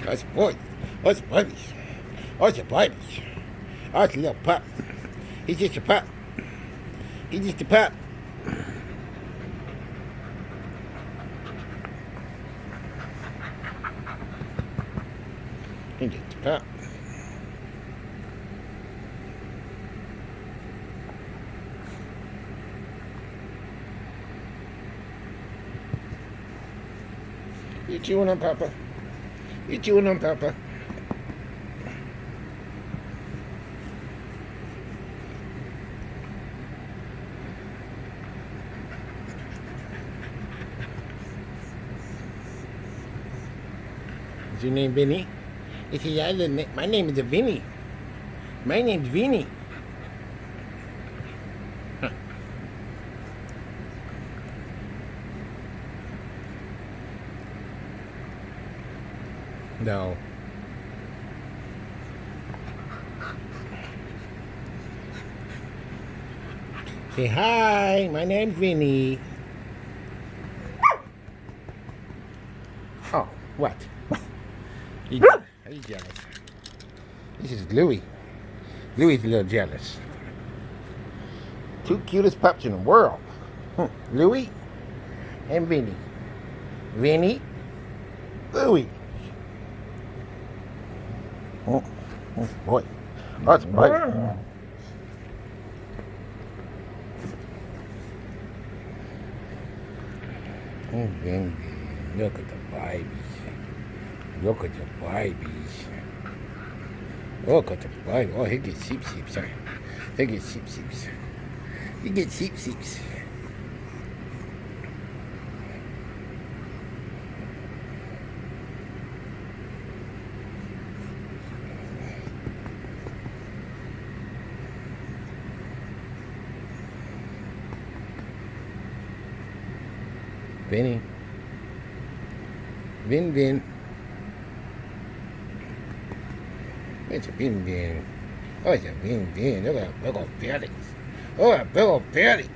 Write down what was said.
That's boys. That's babies. That's your babies. That's a little pup. He's just a pup. He's just a pup. He's just a pup. You chewing on Papa? You chewing on Papa? Is your name Vinny? He said, yeah, my name is Vinny. My name's Vinny. Huh. No. Say hi, my name's Vinny. Oh, what? He's jealous. This is Louie. Louie's a little jealous. Two cutest pups in the world. Louie and Vinny. Vinny, Louie. Oh boy. That's right. Oh, Vinny. Look at the babies. Look at the babies. Look at the baby. Oh, he gets sheep, sorry. He gets sheep. He gets sheep. Vinny. Vin. It's a Vin. Oh, it's a Vin. Look at that big old belly. Oh, a big old belly.